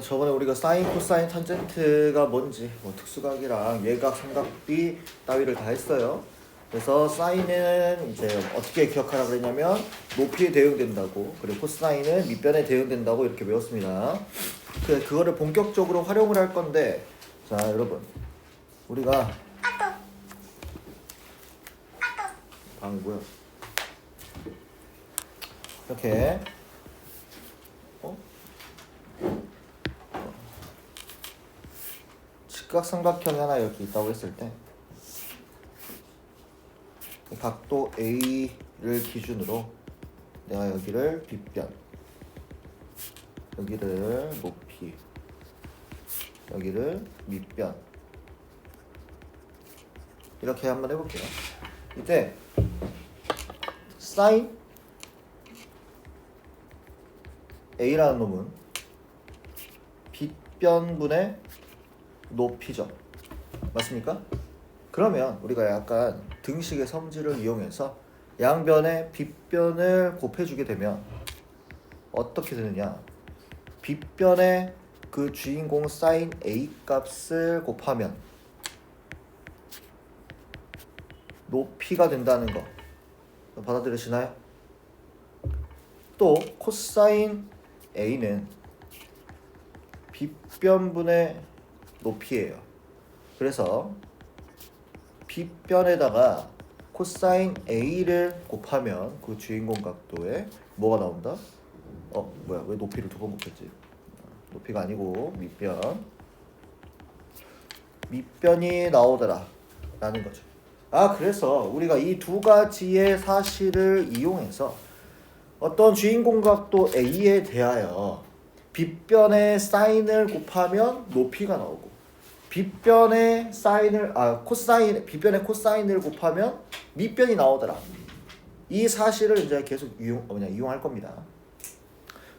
저번에 우리가 사인, 코사인, 탄젠트가 뭔지 특수각이랑 예각, 삼각비 따위를 다 했어요. 그래서 사인은 이제 어떻게 기억하라 그랬냐면 높이에 대응된다고, 그리고 코사인은 밑변에 대응된다고 이렇게 외웠습니다. 그거를 본격적으로 활용을 할 건데, 자 여러분, 우리가 방이 뭐야? 이렇게 직각삼각형이 하나 이렇게 있다고 했을 때 각도 A를 기준으로 내가 여기를 빗변, 여기를 높이, 여기를 밑변 이렇게 한번 해볼게요. 이때 사인 A라는 놈은 빗변분의 높이죠. 맞습니까? 그러면 우리가 약간 등식의 성질을 이용해서 양변의 빗변을 곱해주게 되면 어떻게 되느냐? 빗변의 그 주인공 사인 A 값을 곱하면 높이가 된다는 거 받아들이시나요? 또 코사인 A는 빗변분의 높이예요. 그래서 빗변에다가 코사인 A를 곱하면 그 주인공 각도에 뭐가 나온다? 뭐야, 왜 높이를 두 번 곱했지? 높이가 아니고 밑변이 나오더라 라는 거죠. 그래서 우리가 이 두 가지의 사실을 이용해서 어떤 주인공 각도 A에 대하여 빗변의 사인을 곱하면 높이가 나오고, 빗변의 코사인을 곱하면 밑변이 나오더라. 이 사실을 이제 계속 이용할 겁니다.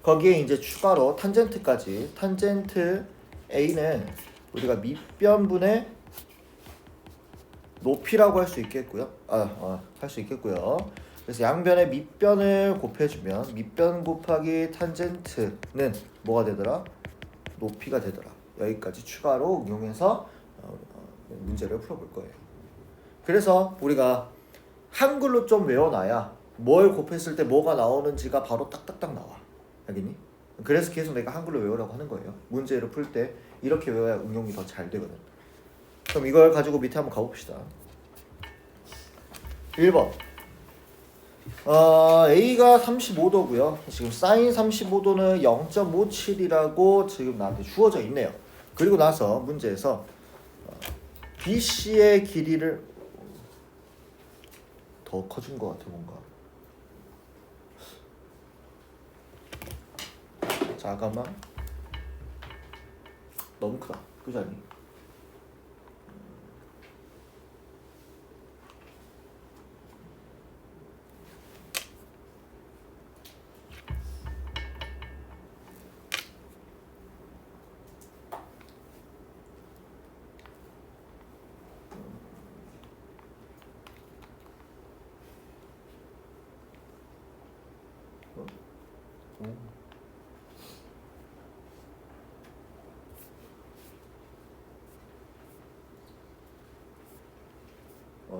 거기에 이제 추가로 탄젠트까지, 탄젠트 A는 우리가 밑변분의 높이라고 할 수 있겠고요. 할 수 있겠고요. 그래서 양변의 밑변을 곱해주면 밑변 곱하기 탄젠트는 뭐가 되더라? 높이가 되더라. 여기까지 추가로 응용해서 문제를 풀어볼 거예요. 그래서 우리가 한글로 좀 외워놔야 뭘 곱했을 때 뭐가 나오는지가 바로 딱딱딱 나와. 알겠니? 그래서 계속 내가 한글로 외우라고 하는 거예요. 문제를 풀 때 이렇게 외워야 응용이 더 잘 되거든. 그럼 이걸 가지고 밑에 한번 가봅시다. 1번 A가 35도고요. 지금 사인 35도는 0.57이라고 지금 나한테 주어져 있네요. 그리고 나서 문제에서 BC의 길이를 더 커진 것 같아 뭔가. 잠깐만, 너무 크다. 그지 않니?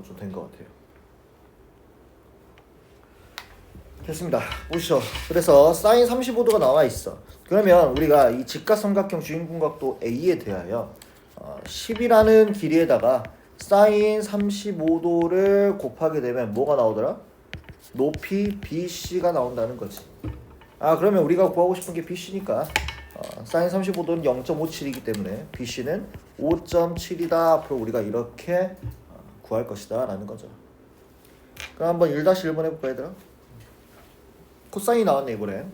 좀 된 것 같아요. 됐습니다. 보시죠. 그래서 사인 35도가 나와 있어. 그러면 우리가 이 직각삼각형 주인공 각도 A에 대하여 10이라는 길이에다가 사인 35도를 곱하게 되면 뭐가 나오더라? 높이 BC가 나온다는 거지. 그러면 우리가 구하고 싶은 게 BC니까 사인 35도는 0.57이기 때문에 BC는 5.7이다. 앞으로 우리가 이렇게 구할 것이다 라는 거죠. 그럼 한번 1-1번 해볼까 얘들아? 코사인이 나왔네 이번에.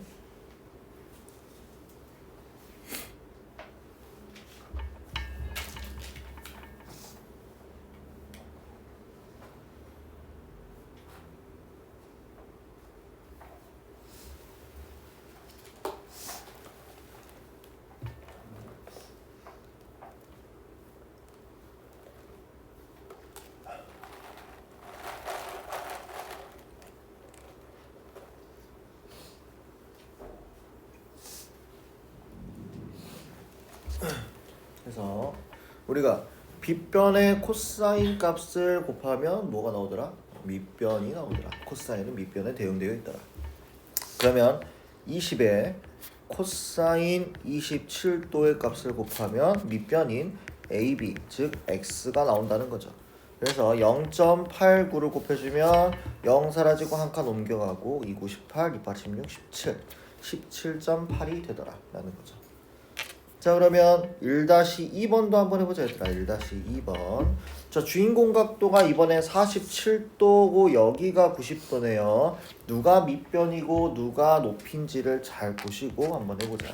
그래서 우리가 빗변의 코사인 값을 곱하면 뭐가 나오더라? 밑변이 나오더라. 코사인은 밑변에 대응되어 있더라. 그러면 20에 코사인 27도의 값을 곱하면 밑변인 AB 즉 x가 나온다는 거죠. 그래서 0.89를 곱해주면 0 사라지고 한 칸 옮겨가고 2, 9, 18, 2, 8, 16, 17 17.8이 되더라 라는 거죠. 자 그러면 1-2번도 한번 해보자 얘들아. 1-2번 자 주인공 각도가 이번에 47도고 여기가 90도네요. 누가 밑변이고 누가 높인지를 잘 보시고 한번 해보자.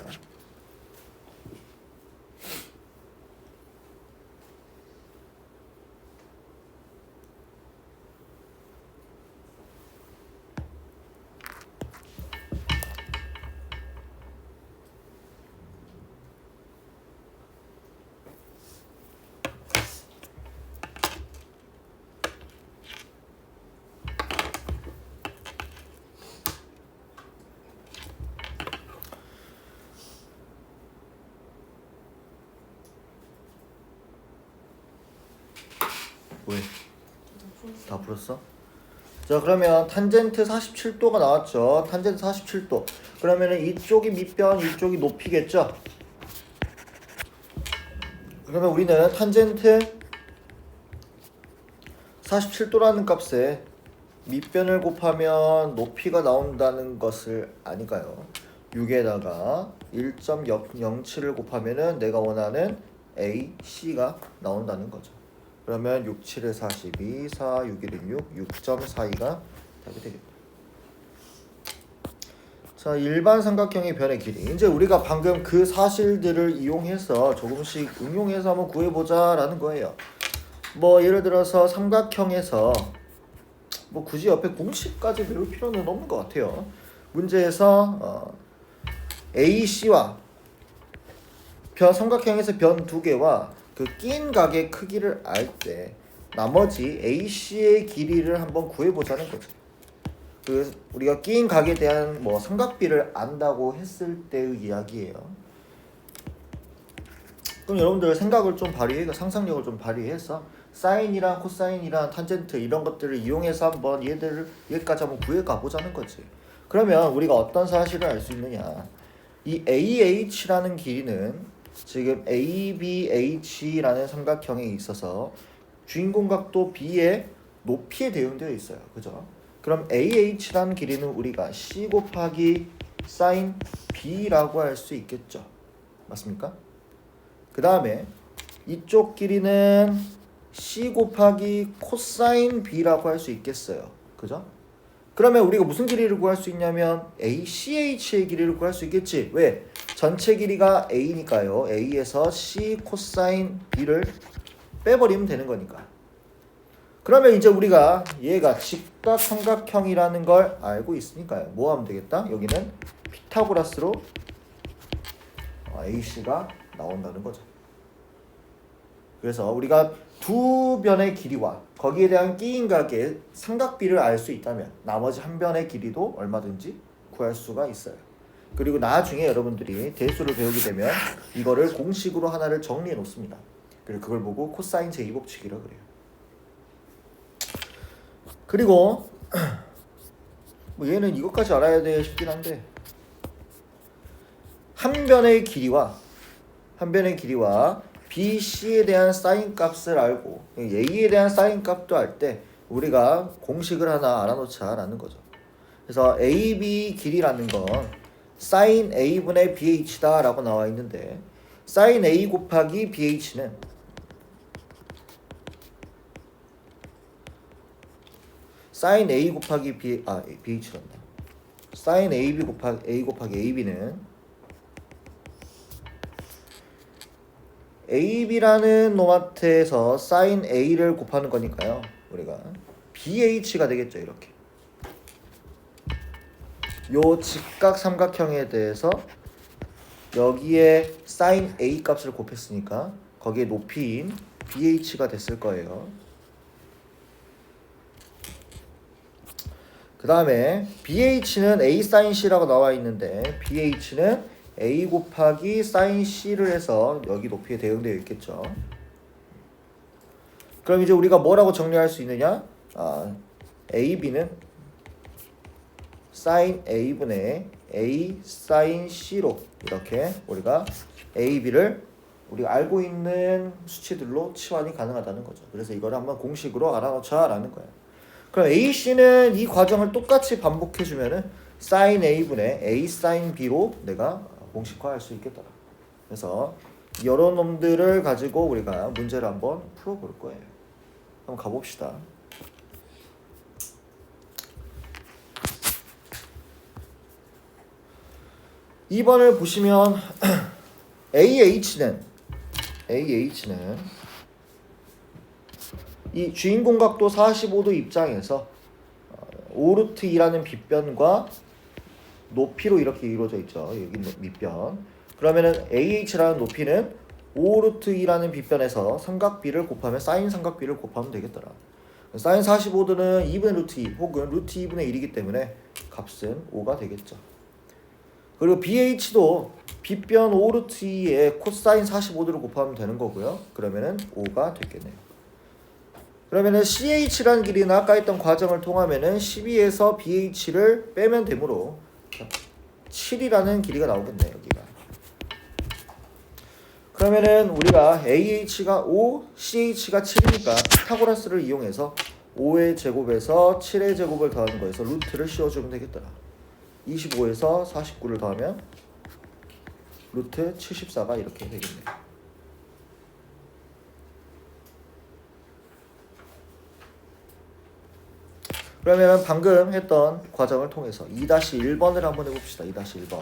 왜? 다 풀었어? 자 그러면 탄젠트 47도가 나왔죠. 탄젠트 47도 그러면은 이쪽이 밑변 이쪽이 높이겠죠. 그러면 우리는 탄젠트 47도라는 값에 밑변을 곱하면 높이가 나온다는 것을 아니까요. 6에다가 1.07을 곱하면은 내가 원하는 AC가 나온다는 거죠. 그러면 6, 7에 42, 4, 6, 1은 6, 6.42가 답이 되겠다. 자, 일반 삼각형의 변의 길이. 이제 우리가 방금 그 사실들을 이용해서 조금씩 응용해서 한번 구해보자라는 거예요. 뭐 예를 들어서 삼각형에서 뭐 굳이 옆에 공식까지 외울 필요는 없는 것 같아요. 문제에서 AC와 삼각형에서 변 두 개와 그 낀 각의 크기를 알 때 나머지 AC의 길이를 한번 구해보자는 거죠. 그 우리가 끼인 각에 대한 뭐 삼각비를 안다고 했을 때의 이야기예요. 그럼 여러분들 생각을 좀 발휘해, 상상력을 좀 발휘해서 사인이랑 코사인이랑 탄젠트 이런 것들을 이용해서 한번 얘까지 한번 구해 가보자는 거지. 그러면 우리가 어떤 사실을 알 수 있느냐? 이 AH라는 길이는 지금 ABH라는 삼각형에 있어서 주인공 각도 B의 높이에 대응되어 있어요. 그죠? 그럼 AH라는 길이는 우리가 C 곱하기 sin B라고 할 수 있겠죠. 맞습니까? 그 다음에 이쪽 길이는 C 곱하기 코사인 B라고 할 수 있겠어요. 그죠? 그러면 우리가 무슨 길이를 구할 수 있냐면 ACH의 길이를 구할 수 있겠지. 왜? 전체 길이가 A니까요. A에서 C 코사인 B를 빼버리면 되는 거니까. 그러면 이제 우리가 얘가 직각삼각형이라는 걸 알고 있으니까요. 뭐 하면 되겠다? 여기는 피타고라스로 AC가 나온다는 거죠. 그래서 우리가 두 변의 길이와 거기에 대한 끼인 각의 삼각비를 알 수 있다면 나머지 한 변의 길이도 얼마든지 구할 수가 있어요. 그리고 나중에 여러분들이 대수를 배우게 되면 이거를 공식으로 하나를 정리해 놓습니다. 그리고 그걸 보고 코사인 제2법칙이라고 그래요. 그리고 뭐 얘는 이것까지 알아야 돼 싶긴 한데 한 변의 길이와 BC에 대한 사인 값을 알고 A에 대한 사인 값도 알 때 우리가 공식을 하나 알아놓자라는 거죠. 그래서 AB 길이라는 건 sin A분의 BH다 라고 나와 있는데 sin A 곱하기 BH는 sin A 곱하기 BH란다. sin AB 곱하기 A 곱하기 AB는 AB라는 놈한테서 sin A를 곱하는 거니까요. 우리가 BH가 되겠죠. 이렇게. 요 직각삼각형에 대해서 여기에 sin A 값을 곱했으니까 거기에 높이인 BH가 됐을 거예요. 그 다음에 BH는 A sin C라고 나와 있는데 BH는 A 곱하기 사인 C를 해서 여기 높이에 대응되어 있겠죠. 그럼 이제 우리가 뭐라고 정리할 수 있느냐? AB는 사인 A분의 A 사인 C로 이렇게 우리가 AB를 우리가 알고 있는 수치들로 치환이 가능하다는 거죠. 그래서 이거를 한번 공식으로 알아놓자라는 거예요. 그럼 AC는 이 과정을 똑같이 반복해주면은 사인 A분의 A 사인 B로 내가 공식화할 수 있겠더라. 그래서 이런 놈들을 가지고 우리가 문제를 한번 풀어볼 거예요. 한번 가봅시다. 2번을 보시면 AH는 이 주인공각도 45도 입장에서 5루트 2라는 빗변과 높이로 이렇게 이루어져 있죠. 여기 밑변. 그러면은 AH라는 높이는 5루트 2라는 빗변에서 삼각 B를 곱하면 사인 삼각 B를 곱하면 되겠더라. 사인 45도는 2분의 루트 2 혹은 루트 2분의 1이기 때문에 값은 5가 되겠죠. 그리고 BH도 빗변 5루트 2에 코사인 45도를 곱하면 되는 거고요. 그러면은 5가 되겠네요. 그러면은 CH라는 길이는 아까 했던 과정을 통하면은 12에서 BH를 빼면 되므로 7이라는 길이가 나오겠네요. 여기가. 그러면은 우리가 AH가 5, CH가 7이니까 피타고라스를 이용해서 5의 제곱에서 7의 제곱을 더하는 거에서 루트를 씌워주면 되겠더라. 25에서 49를 더하면 루트 74가 이렇게 되겠네요. 그러면 방금 했던 과정을 통해서 2-1번을 한번 해봅시다. 2-1번.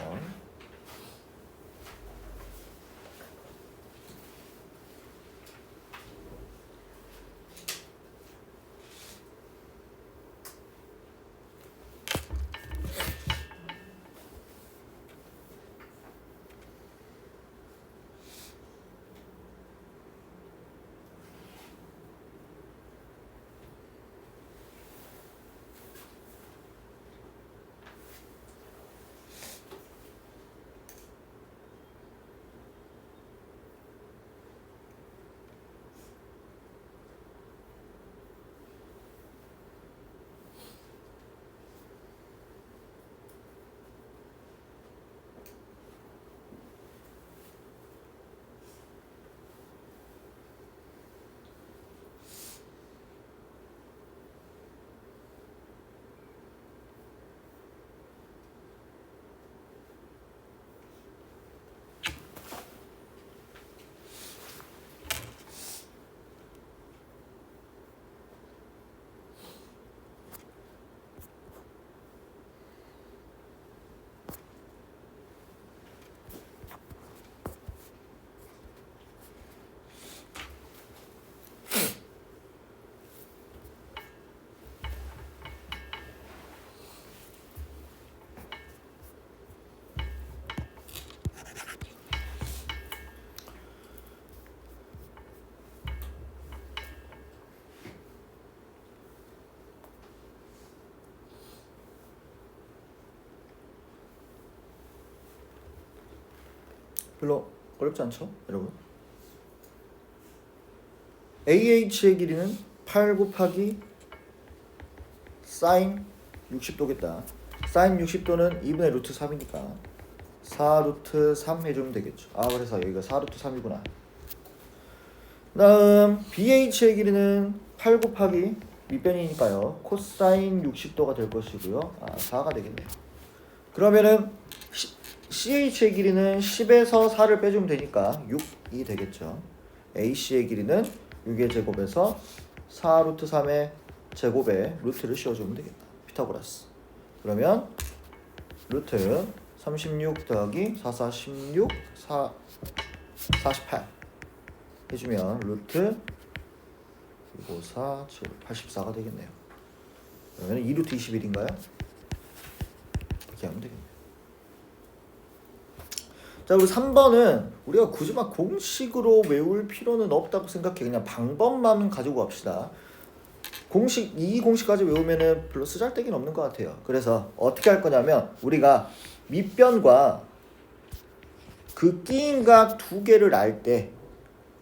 별로 어렵지 않죠, 여러분? AH의 길이는 8 곱하기 사인 60도겠다. 사인 60도는 2분의 루트 3이니까 4 루트 3 해주면 되겠죠. 그래서 여기가 4 루트 3이구나. 다음 BH의 길이는 8 곱하기 밑변이니까요. 코사인 60도가 될 것이고요. 4가 되겠네요. 그러면은 CH의 길이는 10에서 4를 빼주면 되니까 6이 되겠죠. AC의 길이는 6의 제곱에서 4 루트 3의 제곱에 루트를 씌워주면 되겠다. 피타고라스. 그러면 루트 36 더하기 4, 4, 16, 4, 48 해주면 루트 5, 4, 7, 84가 되겠네요. 그러면 2루트 21인가요? 이렇게 하면 되겠네요. 자, 그리고 3번은 우리가 굳이 막 공식으로 외울 필요는 없다고 생각해. 그냥 방법만 가지고 갑시다. 이 공식까지 외우면은 별로 쓰잘데기는 없는 것 같아요. 그래서 어떻게 할 거냐면 우리가 밑변과 그 끼인 각 두 개를 알 때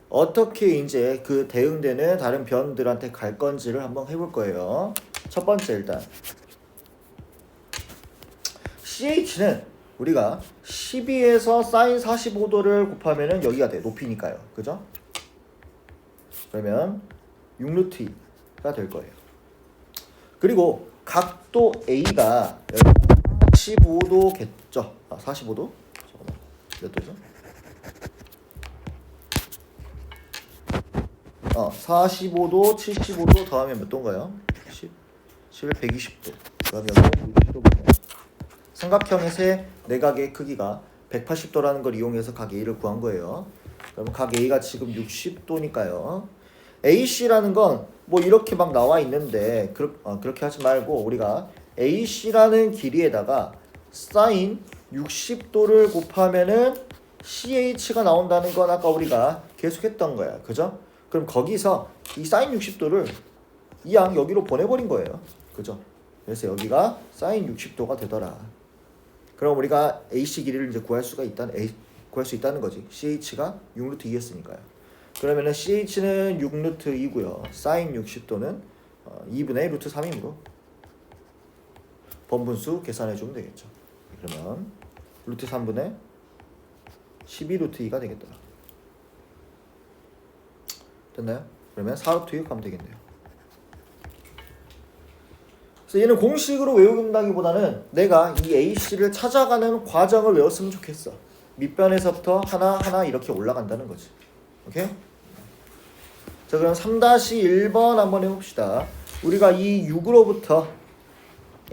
어떻게 이제 그 대응되는 다른 변들한테 갈 건지를 한번 해볼 거예요. 첫 번째 일단 CH는 우리가 12에서 사인 45도를 곱하면은 여기가 돼. 높이니까요. 그죠? 그러면 6루트 2가 될 거예요. 그리고 각도 A가 45도겠죠. 45도? 잠깐만. 몇 도죠? 45도, 75도 더하면 몇 도인가요? 11, 120도. 그럼 여기 60도군요. 삼각형의 세 내각의 크기가 180도라는 걸 이용해서 각 A를 구한 거예요. 그럼 각 A가 지금 60도니까요. AC라는 건 뭐 이렇게 막 나와 있는데 그렇게 하지 말고 우리가 AC라는 길이에다가 사인 60도를 곱하면은 CH가 나온다는 건 아까 우리가 계속했던 거야. 그죠? 그럼 거기서 이 사인 60도를 이 양 여기로 보내버린 거예요. 그죠? 그래서 여기가 사인 60도가 되더라. 그럼 우리가 AC 길이를 이제 구할 수 있다는 거지. CH가 6루트 2였으니까요. 그러면은 CH는 6루트 2고요. 사인 60도는 2분의 루트 3이므로 번분수 계산해 주면 되겠죠. 그러면 루트 3분의 12루트 2가 되겠더라. 됐나요? 그러면 4루트 6 하면 되겠네요. 그래서 얘는 공식으로 외운다기보다는 내가 이 AC를 찾아가는 과정을 외웠으면 좋겠어. 밑변에서부터 하나하나 이렇게 올라간다는 거지. 오케이? 자, 그럼 3-1번 한번 해봅시다. 우리가 이 6으로부터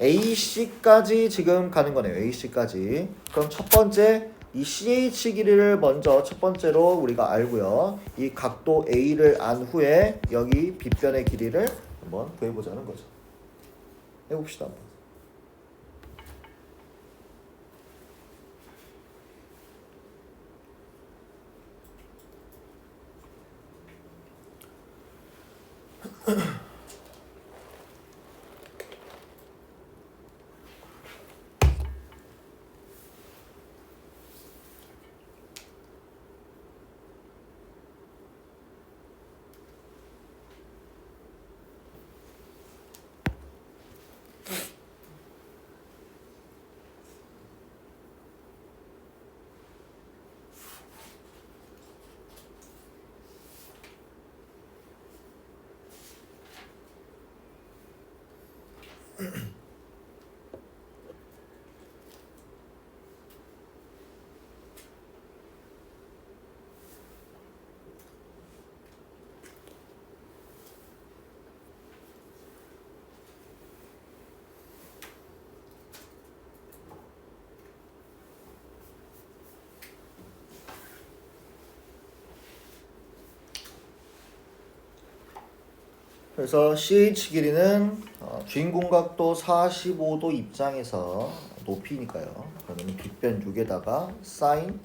AC까지 지금 가는 거네요. AC까지. 그럼 첫 번째 이 CH 길이를 먼저 첫 번째로 우리가 알고요. 이 각도 A를 안 후에 여기 빗변의 길이를 한번 구해보자는 거죠. 해봅시다 한번. 그래서 CH 길이는 주인공 각도 45도 입장에서 높이니까요. 그러면 빗변 6에다가 사인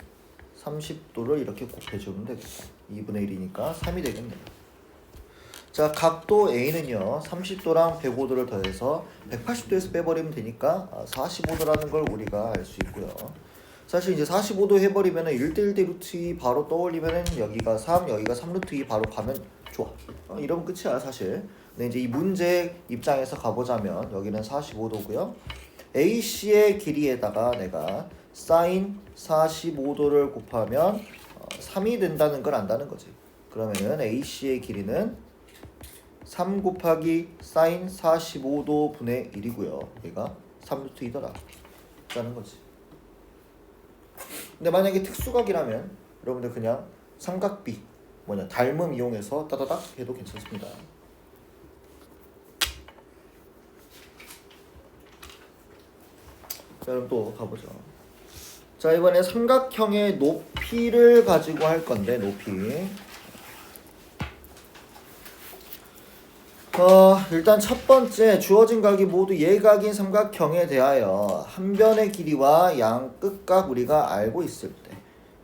30도를 이렇게 곱해주면 되겠다. 2분의 1이니까 3이 되겠네요. 자, 각도 A는요 30도랑 105도를 더해서 180도에서 빼버리면 되니까 45도라는 걸 우리가 알 수 있고요. 사실 이제 45도 해버리면 1대1대 루트 2 바로 떠올리면 여기가 3, 여기가 3루트 2 바로 가면 좋아. 이러면 끝이야 사실. 근데 이제 이 문제 입장에서 가보자면 여기는 45도고요. AC의 길이에다가 내가 사인 45도를 곱하면 3이 된다는 걸 안다는 거지. 그러면은 AC의 길이는 3 곱하기 사인 45도 분의 1이고요. 얘가 3루트 2더라. 라는 거지. 근데 만약에 특수각이라면 여러분들 그냥 삼각비 닮음 이용해서 따다닥 해도 괜찮습니다. 자, 그럼 또 가보죠. 자, 이번에 삼각형의 높이를 가지고 할 건데 높이. 일단 첫 번째 주어진 각이 모두 예각인 삼각형에 대하여 한 변의 길이와 양 끝각 우리가 알고 있을 때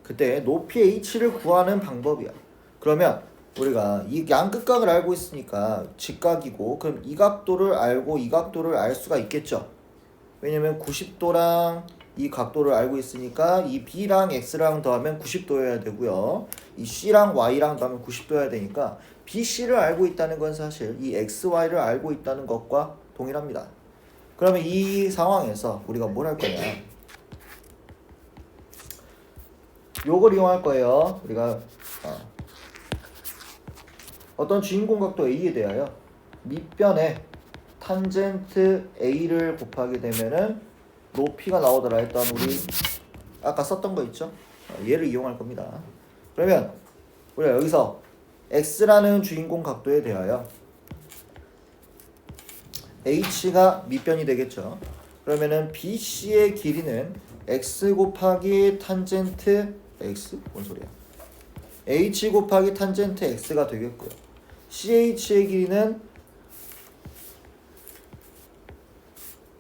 그때 높이 h를 구하는 방법이야. 그러면 우리가 이 양 끝각을 알고 있으니까 직각이고 그럼 이 각도를 알고 이 각도를 알 수가 있겠죠. 왜냐면 90도랑 이 각도를 알고 있으니까 이 B랑 X랑 더하면 90도여야 되고요. 이 C랑 Y랑 더하면 90도여야 되니까 BC를 알고 있다는 건 사실 이 XY를 알고 있다는 것과 동일합니다. 그러면 이 상황에서 우리가 뭘 할 거냐? 요걸 이용할 거예요. 우리가 어떤 주인공 각도 A에 대하여 밑변에 탄젠트 A를 곱하게 되면은 높이가 나오더라 했던 우리 아까 썼던 거 있죠? 얘를 이용할 겁니다. 그러면 우리가 여기서 X라는 주인공 각도에 대하여 H가 밑변이 되겠죠. 그러면은 BC의 길이는 X 곱하기 탄젠트 X? 뭔 소리야? H 곱하기 탄젠트 X가 되겠고요. CH의 길이는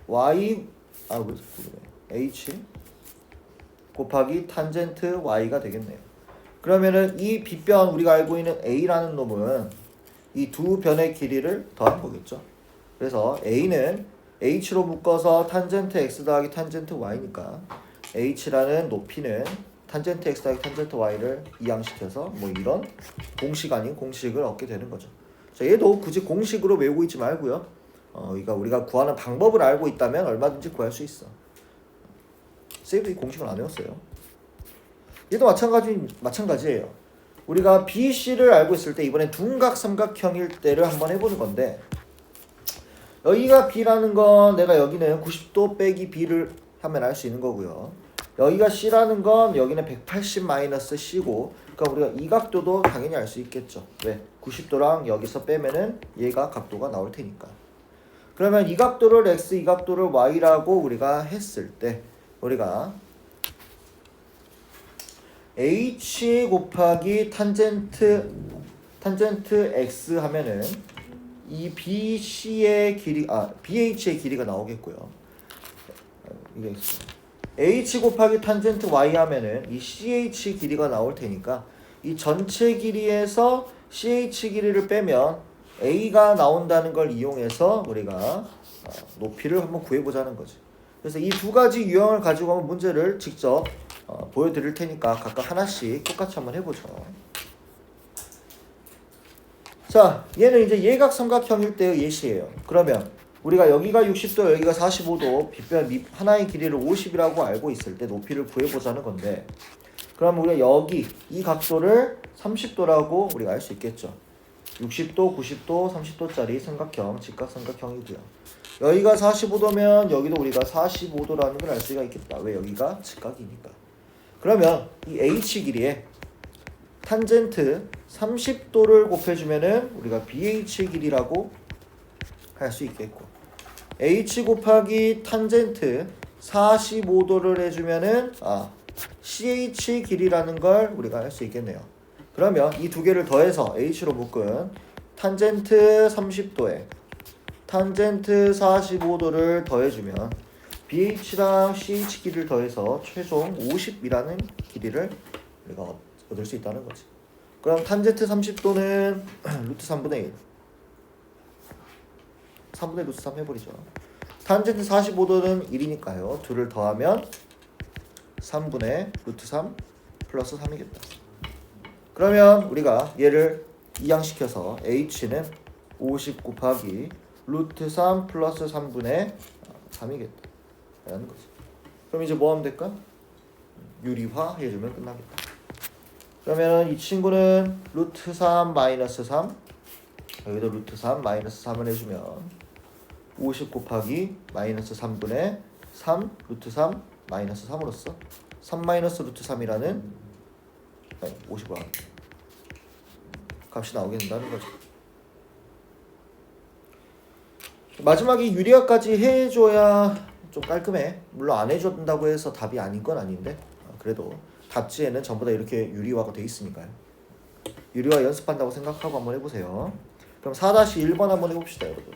Y H 곱하기 탄젠트 Y가 되겠네요. 그러면은 이 빗변 우리가 알고 있는 A라는 놈은 이 두 변의 길이를 더한 거겠죠. 그래서 A는 H로 묶어서 탄젠트 X 더하기 탄젠트 Y니까 H라는 높이는 탄젠트 X 더하기 탄젠트 Y를 이항시켜서 뭐 이런 공식 아닌 공식을 얻게 되는 거죠. 자, 얘도 굳이 공식으로 외우고 있지 말고요. 그러니까 우리가 구하는 방법을 알고 있다면 얼마든지 구할 수 있어. 쌤도 이 공식을 안 외웠어요. 얘도 마찬가지예요. 우리가 BC를 알고 있을 때 이번엔 둔각 삼각형일 때를 한번 해보는 건데 여기가 B라는 건 내가 여기는 90도 빼기 B를 하면 알 수 있는 거고요. 여기가 C라는 건 여기는 180 마이너스 C고 그러니까 우리가 이 각도도 당연히 알 수 있겠죠. 왜? 90도랑 여기서 빼면은 얘가 각도가 나올 테니까. 그러면 이 각도를 X, 이 각도를 Y라고 우리가 했을 때 우리가 H 곱하기 탄젠트 X 하면은 이 BC의 길이 BH의 길이가 나오겠고요. 이게 H 곱하기 탄젠트 Y 하면은 이 CH 길이가 나올 테니까 이 전체 길이에서 CH 길이를 빼면 A가 나온다는 걸 이용해서 우리가 높이를 한번 구해보자는 거지. 그래서 이 두 가지 유형을 가지고 한번 문제를 직접 보여드릴 테니까 각각 하나씩 똑같이 한번 해보죠. 자, 얘는 이제 예각삼각형일 때의 예시예요. 그러면 우리가 여기가 60도, 여기가 45도, 빗변 하나의 길이를 50이라고 알고 있을 때 높이를 구해보자는 건데 그럼 우리가 여기 이 각도를 30도라고 우리가 알 수 있겠죠. 60도, 90도, 30도짜리 삼각형, 직각삼각형이고요. 여기가 45도면 여기도 우리가 45도라는 걸 알 수가 있겠다. 왜? 여기가 직각이니까. 그러면 이 H 길이에 탄젠트 30도를 곱해주면은 우리가 BH 길이라고 할 수 있겠고 H 곱하기 탄젠트 45도를 해주면은 CH 길이라는 걸 우리가 할 수 있겠네요. 그러면 이 두 개를 더해서 H로 묶은 탄젠트 30도에 탄젠트 45도를 더해주면 BH랑 CH 길이를 더해서 최종 50이라는 길이를 우리가 얻을 수 있다는 거지. 그럼 탄젠트 30도는 루트 3분의 1 3분의 루트 3 해버리죠. 탄젠트 45도는 1이니까요. 둘을 더하면 3분의 루트 3 플러스 3이겠다. 그러면 우리가 얘를 이항시켜서 H는 50 곱하기 루트 3 플러스 3분의 3이겠다 라는 거지. 그럼 이제 뭐 하면 될까? 유리화 해주면 끝나겠다. 그러면 이 친구는 루트 3 마이너스 3 여기도 루트 3 마이너스 3을 해주면 50 곱하기 마이너스 3분의 3 루트 3 마이너스 3으로써 3 마이너스 루트 3이라는 50과 값이 나오게 된다는 거죠. 마지막에 유리화까지 해줘야 좀 깔끔해. 물론 안 해준다고 해서 답이 아닌 건 아닌데 그래도 답지에는 전부 다 이렇게 유리화가 돼 있으니까요. 유리화 연습한다고 생각하고 한번 해보세요. 그럼 4-1번 한번 해봅시다, 여러분.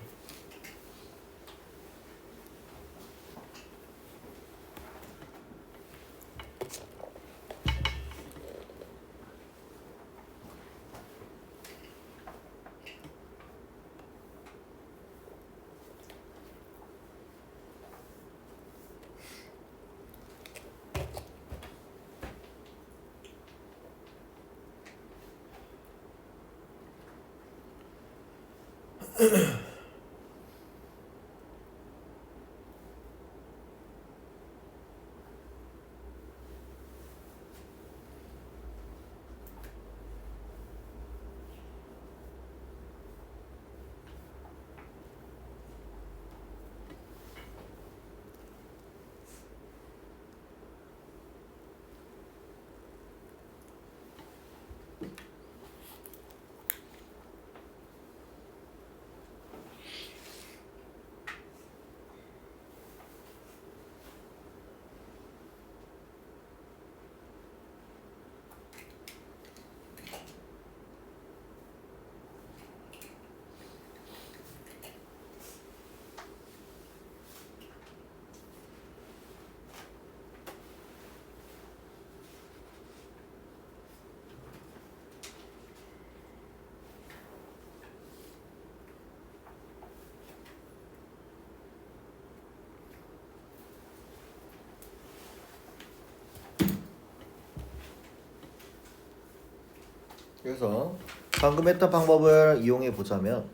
그래서 방금 했던 방법을 이용해 보자면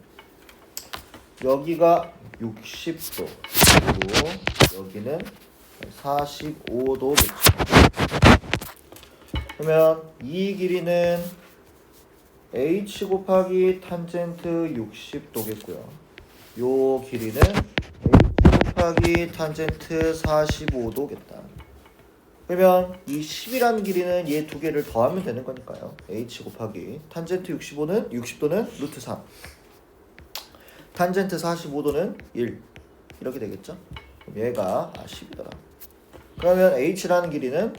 여기가 60도 그리고 여기는 45도겠죠. 그러면 이 길이는 h 곱하기 탄젠트 60도겠고요. 요 길이는 h 곱하기 탄젠트 45도겠다. 그러면 이 10이라는 길이는 얘 두 개를 더하면 되는 거니까요. h 곱하기 탄젠트 60도는 루트 3, 탄젠트 45도는 1 이렇게 되겠죠. 그럼 얘가 10이더라. 그러면 h라는 길이는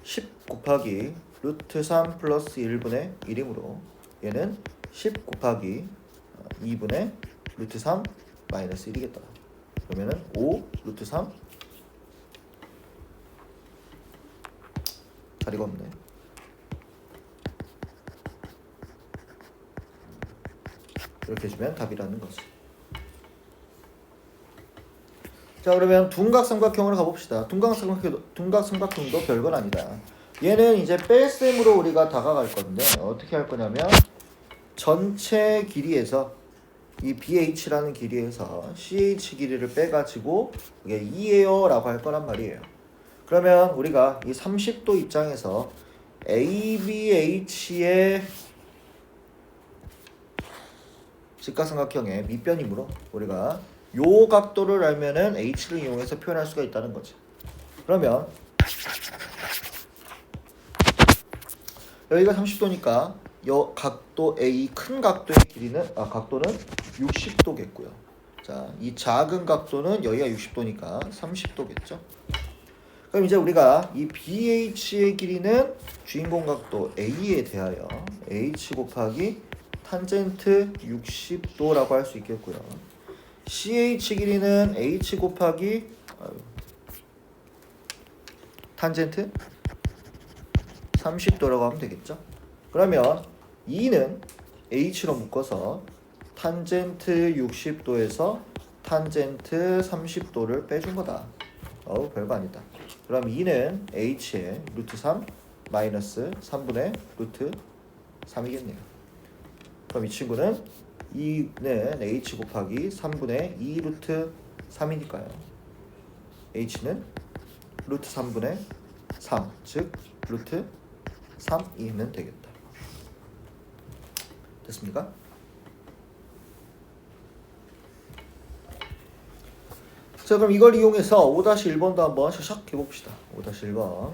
10 곱하기 루트 3 플러스 1분의 1이므로 얘는 10 곱하기 2분의 루트 3 마이너스 1이겠다. 그러면은 5 루트 3 자리가 없네. 이렇게 해주면 답이라는 거지. 자, 그러면 둔각삼각형으로 가봅시다. 둔각삼각형도 별건 아니다. 얘는 이제 뺄셈으로 우리가 다가갈 건데 어떻게 할 거냐면 전체 길이에서 이 BH라는 길이에서 CH 길이를 빼가지고 이게 2예요 라고 할 거란 말이에요. 그러면 우리가 이 30도 입장에서 ABH의 직각삼각형의 밑변이므로 우리가 요 각도를 알면은 H를 이용해서 표현할 수가 있다는 거지. 그러면 여기가 30도니까 요 각도 A 큰 각도의 길이는 각도는 60도겠고요. 자, 이 작은 각도는 여기가 60도니까 30도겠죠. 그럼 이제 우리가 이 BH의 길이는 주인공 각도 A에 대하여 H 곱하기 탄젠트 60도라고 할 수 있겠고요. CH 길이는 H 곱하기 탄젠트 30도라고 하면 되겠죠. 그러면 2는 H로 묶어서 탄젠트 60도에서 탄젠트 30도를 빼준 거다. 별거 아니다. 그럼 2는 H의 루트 3 마이너스 3분의 루트 3이겠네요. 그럼 이 친구는 2는 H 곱하기 3분의 2 루트 3이니까요. H는 루트 3분의 3, 즉 루트 3이면 되겠다. 됐습니까? 자, 그럼 이걸 이용해서 5-1번도 한번 샥 해봅시다. 5-1번.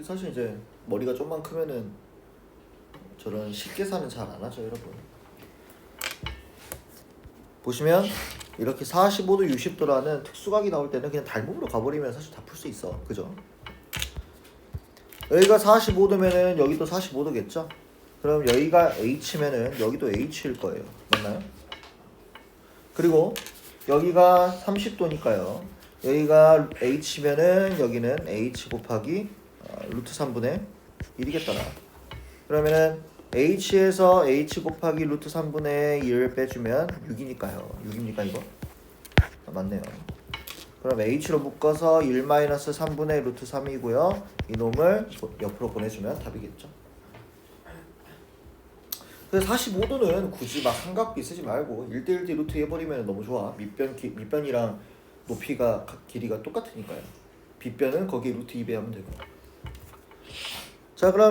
사실 이제 머리가 좀만 크면은 저런 식계산은 잘 안 하죠, 여러분. 보시면 이렇게 45도 60도라는 특수각이 나올 때는 그냥 닮음으로 가버리면 사실 다 풀 수 있어, 그죠? 여기가 45도면은 여기도 45도겠죠? 그럼 여기가 H면은 여기도 H일 거예요. 맞나요? 그리고 여기가 30도니까요. 여기가 H면은 여기는 H 곱하기 루트 3분의 1이겠더라. 그러면은 H에서 H 곱하기 루트 3분의 1을 빼주면 6이니까요. 6입니까 이거? 맞네요. 그럼 H로 묶어서 1-3분의 루트 3이고요. 이놈을 옆으로 보내주면 답이겠죠. 그래서 45도는 굳이 막 삼각비 쓰지 말고 1대1대 루트 해버리면 너무 좋아. 밑변이랑 높이가 길이가 똑같으니까요. 빗변은 거기에 루트 2배 하면 되고. 자, 그럼